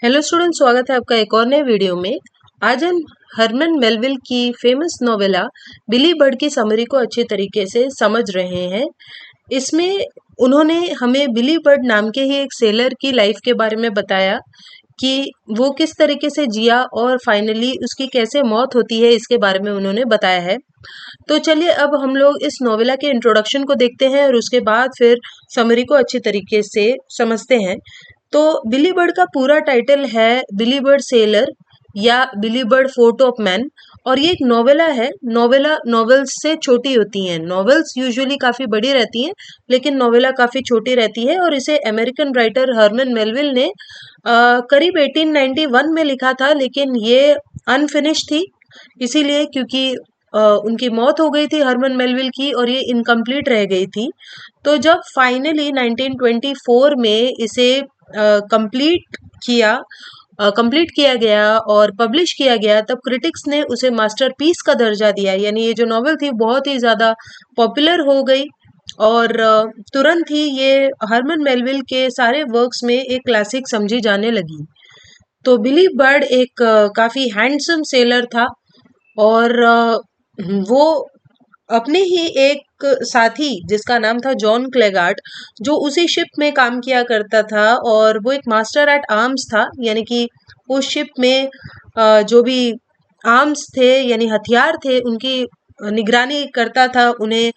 Hello student, स्वागत है आपका एक और नए वीडियो में। आज हम हरमन मेलविल की फेमस नोवेला बिली बर्ड की समरी को अच्छे तरीके से समझ रहे हैं। इसमें उन्होंने हमें बिली बर्ड नाम के ही एक सेलर की लाइफ के बारे में बताया कि वो किस तरीके से जिया और फाइनली उसकी कैसे मौत होती है, इसके बारे में उन्होंने बताया है। तो चलिए अब हम लोग इस नोवेला के इंट्रोडक्शन को देखते हैं और उसके बाद फिर समरी को अच्छी तरीके से समझते हैं। तो बिली बर्ड का पूरा टाइटल है बिली बर्ड सेलर या बिली बर्ड फोर्ट ऑफ मैन, और ये एक नोवेला है। नोवेला नॉवेल्स से छोटी होती हैं। नॉवेल्स यूजुअली काफी बड़ी रहती हैं, लेकिन नोवेला काफी छोटी रहती है। और इसे अमेरिकन राइटर हरमन मेलविल ने करीब 1891 में लिखा था, लेकिन ये अनफिनिश थी, इसीलिए क्योंकि उनकी मौत हो गई थी हरमन मेलविल की, और ये इनकम्प्लीट रह गई थी। तो जब फाइनली 1924 में इसे कंप्लीट किया कंप्लीट किया गया और पब्लिश किया गया, तब क्रिटिक्स ने उसे मास्टरपीस का दर्जा दिया। यानी ये जो नॉवेल थी बहुत ही ज्यादा पॉपुलर हो गई और तुरंत ही ये हरमन मेलविल के सारे वर्क्स में एक क्लासिक समझी जाने लगी। तो बिली बर्ड एक काफी हैंडसम सेलर था, और वो अपने ही एक साथी जिसका नाम था जॉन क्लेगार्ड, जो उसी शिप में काम किया करता था, और वो एक मास्टर एट आर्म्स था। यानी कि उस शिप में जो भी आर्म्स थे यानी हथियार थे, उनकी निगरानी करता था, उन्हें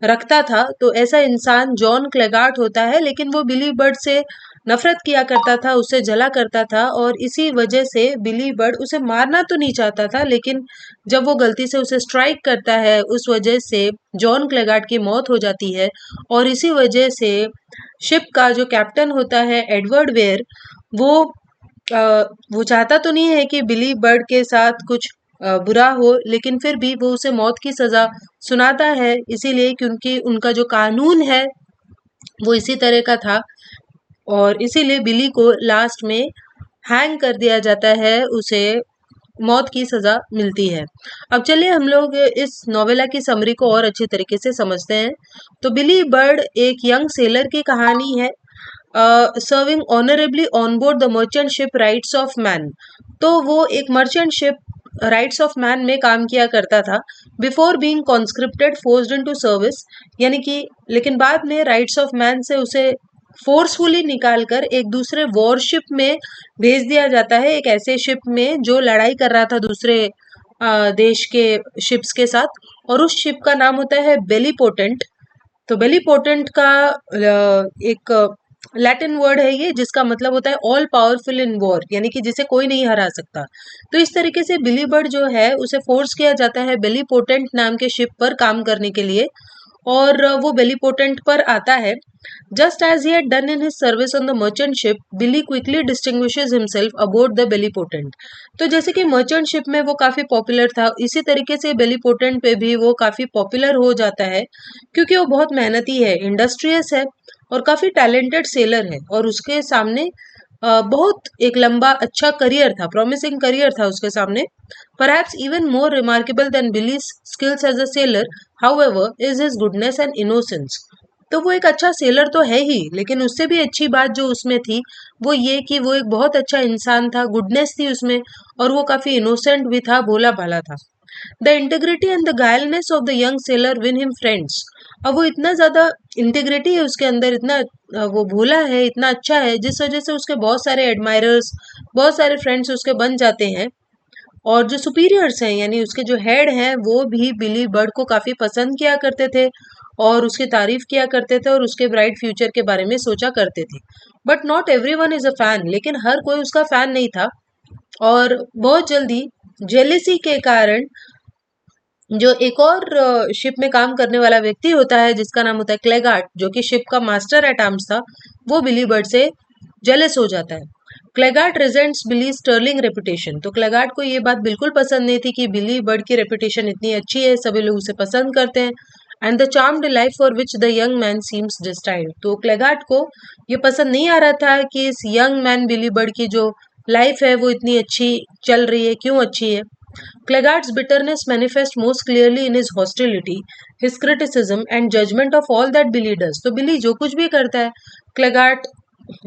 रखता था। तो ऐसा इंसान जॉन क्लेगार्ड होता है, लेकिन वो बिली बर्ड से नफरत किया करता था, उससे जला करता था, और इसी वजह से बिली बर्ड उसे मारना तो नहीं चाहता था, लेकिन जब वो गलती से उसे स्ट्राइक करता है, उस वजह से जॉन क्लेगार्ड की मौत हो जाती है। और इसी वजह से शिप का जो कैप्टन होता है एडवर्ड वेयर, वो वो चाहता तो नहीं है कि बिली बर्ड के साथ कुछ बुरा हो, लेकिन फिर भी वो उसे मौत की सजा सुनाता है, इसीलिए क्योंकि उनका जो कानून है वो इसी तरह का था, और इसीलिए बिली को लास्ट में हैंग कर दिया जाता है, उसे मौत की सजा मिलती है। अब चलिए हम लोग इस नोवेला की समरी को और अच्छे तरीके से समझते हैं। तो बिली बर्ड एक यंग सेलर की कहानी है, serving honourably on board the merchant ship Rights of Man. तो वो एक merchant ship Rights of Man में काम किया करता था, before being conscripted forced into service. यानी कि लेकिन बाद में राइट्स ऑफ मैन से उसे फोर्सफुली निकालकर एक दूसरे वॉरशिप में भेज दिया जाता है, एक ऐसे शिप में जो लड़ाई कर रहा था दूसरे देश के शिप्स के साथ, और उस शिप का नाम होता है बेलीपोटेंट। तो बेलीपोटेंट का एक लैटिन वर्ड है ये, जिसका मतलब होता है ऑल पावरफुल इन वॉर, यानी कि जिसे कोई नहीं हरा सकता। तो इस तरीके से बिली बर्ड जो है उसे फोर्स किया जाता है बेलीपोटेंट नाम के शिप पर काम करने के लिए, और वो बेलीपोटेंट पर आता है। Just as he had done in his service on the merchant ship, Billy quickly distinguishes himself aboard the बेलीपोटेंट। तो जैसे कि मर्चेंट शिप में वो काफी पॉपुलर था, इसी तरीके से बेलीपोटेंट पे भी वो काफी पॉपुलर हो जाता है, क्योंकि वो बहुत मेहनती है, इंडस्ट्रियस है, और काफी टैलेंटेड सेलर है, और उसके सामने बहुत एक लंबा अच्छा करियर था, प्रॉमिसिंग करियर था उसके सामने। Perhaps even more remarkable than Billy's skills as a sailor, however, is his goodness and innocence. तो वो एक अच्छा सेलर तो है ही, लेकिन उससे भी अच्छी बात जो उसमें थी वो ये कि वो एक बहुत अच्छा इंसान था, गुडनेस थी उसमें, और वो काफी इनोसेंट भी था, भोला भाला था। The integrity and the guilelessness of the young sailor win him friends. अब वो इतना ज्यादा इंटीग्रिटी है उसके अंदर, इतना वो भोला है, इतना अच्छा है, जिस वजह से उसके बहुत सारे एडमायरर्स, बहुत सारे फ्रेंड्स उसके बन जाते हैं। और जो सुपीरियर्स हैं यानी उसके जो हेड हैं, वो भी बिली बर्ड को काफी पसंद किया करते थे, और उसकी तारीफ किया करते थे, और उसके ब्राइट फ्यूचर के बारे में सोचा करते थे। But not every one is a fan, लेकिन हर कोई उसका फैन नहीं था। और बहुत जल्दी जेलेसी के कारण जो एक और शिप में काम करने वाला व्यक्ति होता है, जिसका नाम होता है क्लेगार्ड, जो कि शिप का मास्टर एट आर्म्स था, वो बिली बर्ड से जेलस हो जाता है। क्लेगार्ड रिजेंट्स बिली स्टर्लिंग रेपुटेशन। तो क्लेगार्ड को ये बात बिल्कुल पसंद नहीं थी कि बिली बर्ड की रेपुटेशन इतनी अच्छी है, सभी लोग उसे पसंद करते हैं, and the charmed life for which the young man seems distilled. तो क्लेगार्ड को ये पसंद नहीं आ रहा था कि इस यंग मैन बिली बर्ड की जो लाइफ है वो इतनी अच्छी चल रही है, क्यों अच्छी है। Claggard's bitterness manifests most clearly in his hostility, his criticism and judgment of all that Billy does. तो बिली जो कुछ भी करता है, क्लेगार्ड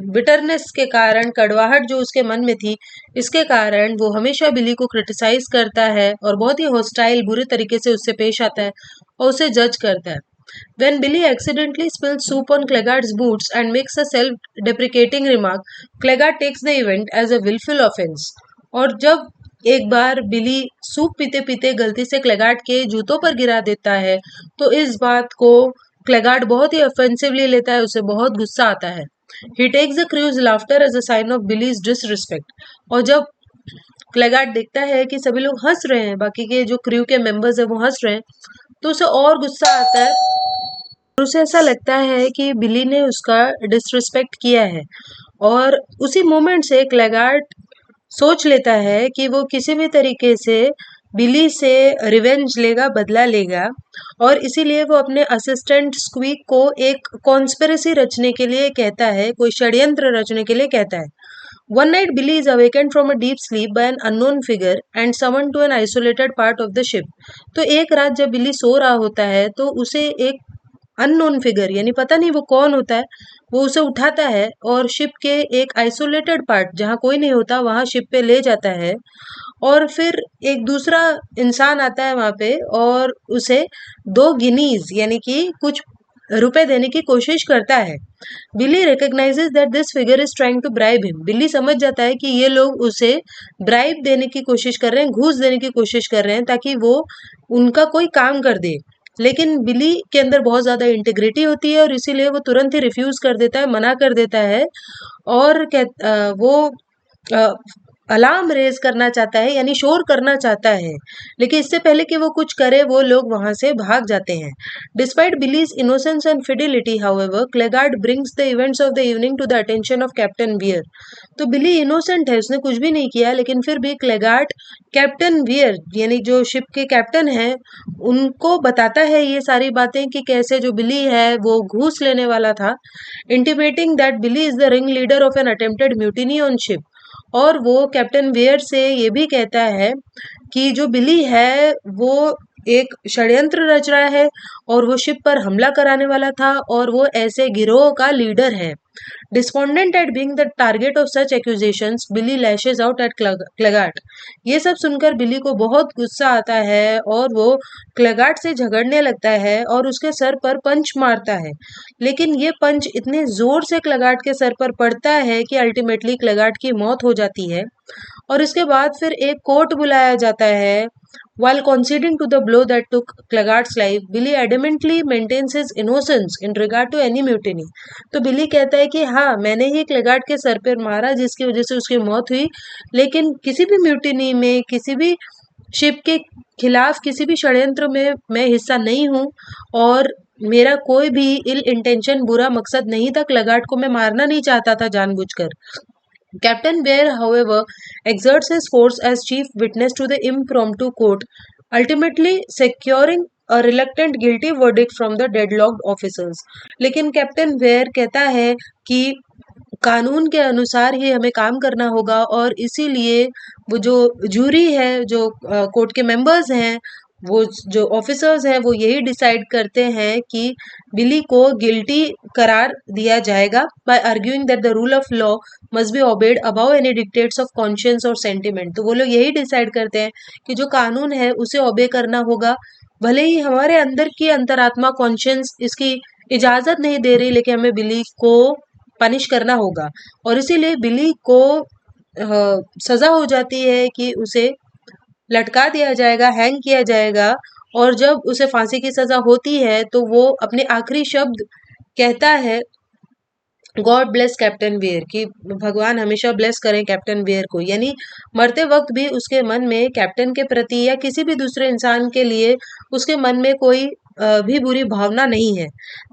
बिटरनेस के कारण, कड़वाहट जो उसके मन में थी, इसके कारण वो हमेशा बिली को क्रिटिसाइज करता है और बहुत ही हॉस्टाइल बुरे तरीके से उससे पेश आता है और उसे जज करता है। When Billy accidentally spills soup on Clegard's boots and makes a self-deprecating remark, Clegard takes the event as a willful offense. और जब एक बार बिली सूप पीते पीते गलती से क्लेगार्ड के जूतों पर गिरा देता है, तो इस बात को क्लेगार्ड बहुत ही ऑफेंसिवली लेता है, उसे बहुत गुस्सा आता है। He takes the crew's laughter as a sign of Billy's disrespect. और जब क्लेगार्ड देखता है कि सभी लोग हंस रहे हैं, बाकी के जो क्रू के मेंबर्स है वो हंस रहे हैं, तो उसे और गुस्सा आता है और उसे ऐसा लगता है कि बिली ने उसका डिसरिस्पेक्ट किया है। और उसी मोमेंट से क्लेगार्ड सोच लेता है कि वो किसी भी तरीके से बिली से रिवेंज लेगा, बदला लेगा, और इसीलिए वो अपने असिस्टेंट स्क्वीक को एक कॉन्स्पिरेसी रचने के लिए कहता है, कोई षड्यंत्र रचने के लिए कहता है। One night, Billy is awakened from a deep sleep by an unknown figure and summoned to an isolated part of the ship. तो एक रात जब बिली सो रहा होता है तो उसे एक अननोन फिगर, यानी पता नहीं वो कौन होता है, वो उसे उठाता है और शिप के एक आइसोलेटेड पार्ट जहाँ कोई नहीं होता वहां शिप पे ले जाता है। और फिर एक दूसरा इंसान आता है वहां पे और उसे 2 गिनीज यानी कि कुछ रुपए देने की कोशिश करता है। Billy recognises that this figure is trying to bribe him. Billy समझ जाता है कि ये लोग उसे ब्राइब देने की कोशिश कर रहे हैं, घूस देने की कोशिश कर रहे हैं ताकि वो उनका कोई काम कर दे। लेकिन बिली के अंदर बहुत ज्यादा इंटीग्रिटी होती है और इसीलिए वो तुरंत ही रिफ्यूज कर देता है, मना कर देता है और वो अलार्म रेज करना चाहता है, यानी शोर करना चाहता है, लेकिन इससे पहले कि वो कुछ करे वो लोग वहां से भाग जाते हैं। Despite Billy's innocence and fidelity, however, Claggart brings the events of the evening to the attention of Captain Vere. तो बिली इनोसेंट है, उसने कुछ भी नहीं किया, लेकिन फिर भी क्लेगार्ड कैप्टन वियर यानी जो शिप के कैप्टन हैं उनको बताता है ये सारी बातें कि कैसे जो बिली है वो घूस लेने वाला था, intimating that Billy is the ring leader of an attempted mutiny on ship. और वो कैप्टन वेयर से ये भी कहता है कि जो बिली है वो एक षड्यंत्र रच रहा है और वो शिप पर हमला कराने वाला था और वो ऐसे गिरोह का लीडर है। Despondent at being the target of such accusations, Billy lashes out at Claggart. ये सब सुनकर बिली को बहुत गुस्सा आता है और वो क्लेगार्ड से झगड़ने लगता है और उसके सर पर पंच मारता है। लेकिन ये पंच इतने जोर से क्लेगार्ड के सर पर पड़ता है कि अल्टीमेटली क्लेगार्ड की मौत हो जाती है। और इसके बाद फिर एक कोर्ट बुलाया जाता है। While conceding to the blow that took Clegard's life, Billy adamantly maintains his innocence in regard to any mutiny. तो बिली कहता है कि हाँ, मैंने ही क्लेगार्ड के सर पर मारा जिसकी वजह से उसकी मौत हुई, लेकिन किसी भी म्यूटिनी में, किसी भी शिप के खिलाफ, किसी भी षड्यंत्र में मैं हिस्सा नहीं हूँ और मेरा कोई भी इल इंटेंशन, बुरा मकसद नहीं था। क्लेगार्ड को मैं मारना नहीं चाहता था जानबूझकर। Captain Bear, however, exerts his force as chief witness to the impromptu court, ultimately securing a reluctant guilty verdict from the deadlocked officers. लेकिन कैप्टन वेयर कहता है कि कानून के अनुसार ही हमें काम करना होगा और इसीलिए वो जो जूरी है, जो कोर्ट के मेंबर्स हैं, वो जो ऑफिसर्स हैं, वो यही डिसाइड करते हैं कि बिली को गिल्टी करार दिया जाएगा by arguing that the rule of law must be obeyed above any dictates of conscience और सेंटिमेंट। तो वो लोग यही डिसाइड करते हैं कि जो कानून है उसे ओबे करना होगा, भले ही हमारे अंदर की अंतरात्मा कॉन्शियंस इसकी इजाजत नहीं दे रही, लेकिन हमें बिली को पनिश करना होगा। और इसीलिए बिली को सजा हो जाती है कि उसे लटका दिया जाएगा, हैंग किया जाएगा। और जब उसे फांसी की सजा होती है तो वो अपने आखिरी शब्द कहता है, गॉड ब्लेस कैप्टन वेयर, कि भगवान हमेशा ब्लेस करें कैप्टन वेयर को। यानी मरते वक्त भी उसके मन में कैप्टन के प्रति या किसी भी दूसरे इंसान के लिए उसके मन में कोई भी बुरी भावना नहीं है।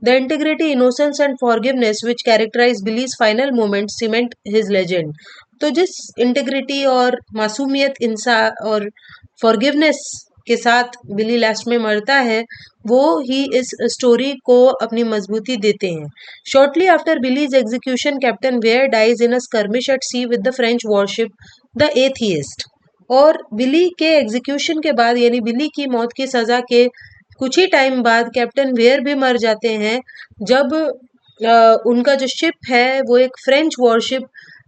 The integrity, innocence and forgiveness which characterize Billy's final moment cement his legend. तो जिस इंटीग्रिटी और मासूमियत इंसान और फॉरगिवनेस के साथ बिली लास्ट में मरता है, वो ही इस स्टोरी को अपनी मजबूती देते हैं। Shortly after Billy's execution, Captain Vere dies in a skirmish at sea with the French warship the Atheist. और बिली के एग्जीक्यूशन के बाद, यानी बिली की मौत की सजा के कुछ ही टाइम बाद, कैप्टन वेयर भी मर जाते हैं जब उनका जो शिप है वो एक फ्रेंच वॉरशिप,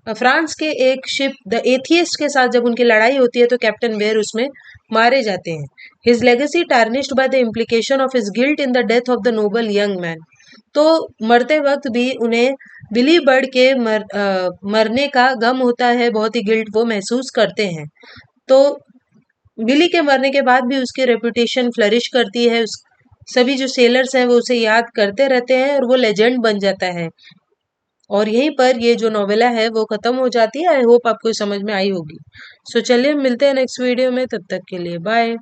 फ्रांस के एक शिप द एथियस्ट के साथ जब उनकी लड़ाई होती है तो कैप्टन वेयर उसमें मारे जाते हैं। His legacy tarnished by the implication of his guilt in the death of the noble young man. तो मरते वक्त भी उन्हें बिली बर्ड के मरने का गम होता है, बहुत ही गिल्ट वो महसूस करते हैं। तो बिली के मरने के बाद भी उसकी रेपुटेशन फ्लरिश करती है, सभी जो सेलर्स हैं वो उसे याद करते रहते हैं और वो लेजेंड बन जाता है। और यहीं पर ये जो नोवेला है वो खत्म हो जाती है। आई होप आपको समझ में आई होगी। सो चलिए मिलते हैं नेक्स्ट वीडियो में, तब तक के लिए बाय।